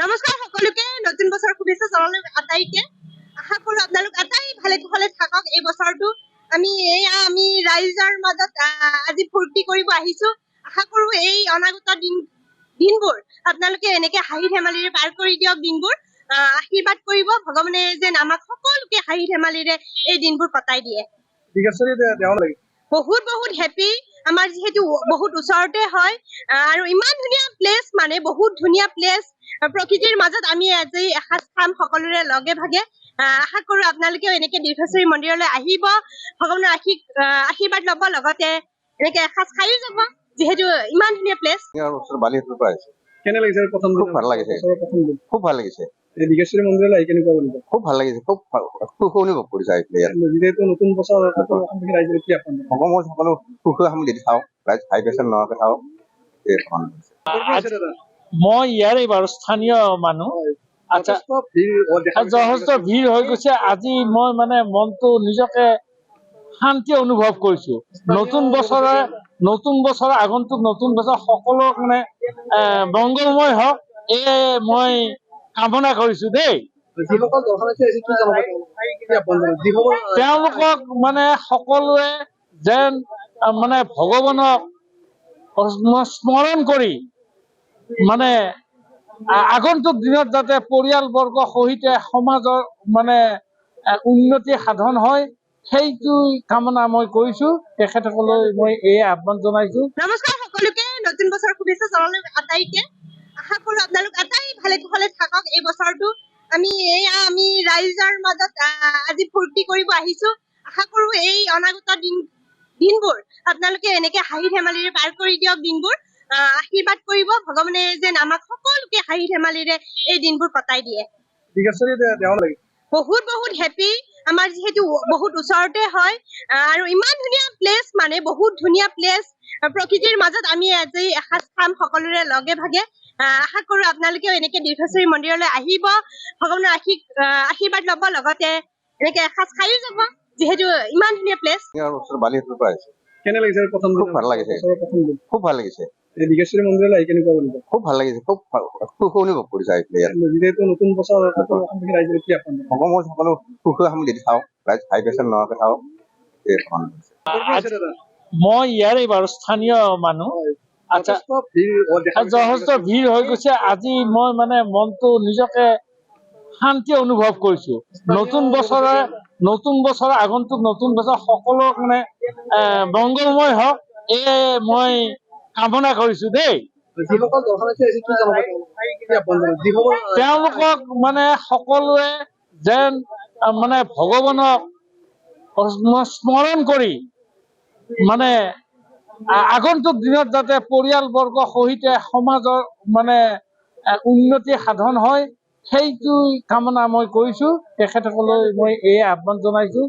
নমস্কাৰ সকলোকে নতুন বছৰ শুভেচ্ছা জনালো আটাইকে আশা কৰো আপোনালোক আটাই ভালে কুশলে থাকক এই বছৰটো আমি ৰাইজৰ মাজত আজি ফূৰ্তি কৰিব আহিছো আশা কৰো এই অনাগত দিনবোৰ আপোনালোকে এনেকে হাঁহি ধেমালিৰে পাৰ কৰি দিয়ক দিনবোৰ আশীৰ্বাদ কৰিব ভগৱানে যেন আমাক সকলোকে হাঁহি ধেমালিৰে এই দিনবোৰ কটাই দিয়ে বহুত বহুত হেপী আমাৰ যিহেতু বহুত ওচৰতে হয় আৰু ইমান ধুনীয়া প্লেচ মানে বহুত ধুনীয়া প্লেচ প্ৰকৃতিৰ মাজত আমি আজি এসাঁজ খাম সকলোৰে লগে ভাগে আশা কৰো আপোনালোকেও এনেকে দীৰ্ঘেশ্বৰী মন্দিৰলৈ আহিব ভগৱানৰ আশীৰ্বাদ ল'ব লগতে এনেকে এসাঁজ খাইও যাব যিহেতু ইমান ধুনীয়া প্লেচ বালিহাটৰ পৰা আহিছে কেনে লাগিছে প্ৰথম খুব ভাল লাগিছে খুব ভাল লাগিছে এই দীৰ্ঘেশ্বৰী মন্দিৰলৈ আহি কেনেকুৱা লাগিছে খুব ভাল লাগিছে খুব সুখ অনুভৱ কৰিছে আহি পেলাই ইয়াত যিহেতু নতুন বছৰ অসমবাসী ৰাইজৰ কি আপোন অসমৰ সকলো সুখ সামগ্ৰী চাওঁ ৰাইজ হাই প্ৰেছাৰ নোহোৱাকৈ চাওঁ মই ইয়াৰে বাৰু স্থানীয় মানুহ আচ্ছা যথেষ্ট ভিৰ হৈ গৈছে আজি মই মানে মনটো নিজকে শান্তি অনুভৱ কৰিছো নতুন বছৰ আগন্তুক নতুন বছৰ সকলো মানে মংগলময় হওক এয়ে মই কামনা কৰিছো দেই তেওঁলোকক মানে সকলোৱে যেন মানে ভগৱানক স্মৰণ কৰি মানে আগন্তুক দিনত যাতে পৰিয়ালবৰ্গ সহিতে সমাজৰ মানে উন্নতি সাধন হয় সেইটো কামনা মই কৰিছো তেখেতসকললৈ মই এই আহ্বান জনাইছো নমস্কাৰ সকলোকে নতুন বছৰ শুভেচ্ছা জনালো আটাইকে আশা কৰো আপোনালোক আটাই ভালে কুশলে থাকক এই বছৰটো আমি ৰাইজৰ মাজত আজি ফূৰ্তি কৰিব আহিছো আশা কৰো এই অনাগত দিনবোৰ আপোনালোকে এনেকে হাঁহি ধেমালিৰে পাৰ কৰি দিয়ক দিনবোৰ আশীৰ্বাদ কৰিব ভগৱানে যেন আমাক সকলোকে হাঁহি ধেমালিৰে এই দিনবোৰ কটাই দিয়ে বহুত বহুত হেপী আমাৰ যিহেতু বহুত ওচৰতে হয় আৰু ইমান ধুনীয়া প্লেচ মানে বহুত ধুনীয়া প্লেচ প্ৰকৃতিৰ মাজত আমি আজি এসাঁজ খাম সকলোৰে লগে ভাগে আশা কৰো আপোনালোকেও এনেকে দীৰ্ঘেশ্বৰী মন্দিৰলৈ আহিব ভগৱানৰ আশীৰ্বাদ ল'ব লগতে এনেকে এসাঁজ খাইও যাব যিহেতু ইমান ধুনীয়া প্লেচ বালিহাটৰ পৰা আহিছে কেনে লাগিছে প্ৰথম খুব ভাল লাগিছে খুব ভাল লাগিছে এই দীৰ্ঘেশ্বৰী মন্দিৰলৈ আহি কেনেকুৱা লাগিছে খুব ভাল লাগিছে খুব সুখ অনুভৱ কৰিছে আহি পেলাই ইয়াত যিহেতু নতুন বছৰ অসমবাসী ৰাইজৰ কি আপোন অসমৰ সকলো সুখ সামগ্ৰী চাওঁ ৰাইজ হাই প্ৰেছাৰ নোহোৱাকৈ চাওঁ মই ইয়াৰে বাৰু স্থানীয় মানুহ আচ্ছা যথেষ্ট ভিৰ হৈ গৈছে আজি মই মানে মনটো নিজকে শান্তি অনুভৱ কৰিছো নতুন বছৰ আগন্তুক নতুন বছৰ সকলো মানে মংগলময় হওক এয়ে মই কামনা কৰিছো দেই তেওঁলোকক মানে সকলোৱে যেন মানে ভগৱানক স্মৰণ কৰি মানে আগন্তুক দিনত যাতে পৰিয়ালবৰ্গ সহিতে সমাজৰ মানে উন্নতি সাধন হয় সেইটো কামনা মই কৰিছো তেখেতসকললৈ মই এই আহ্বান জনাইছো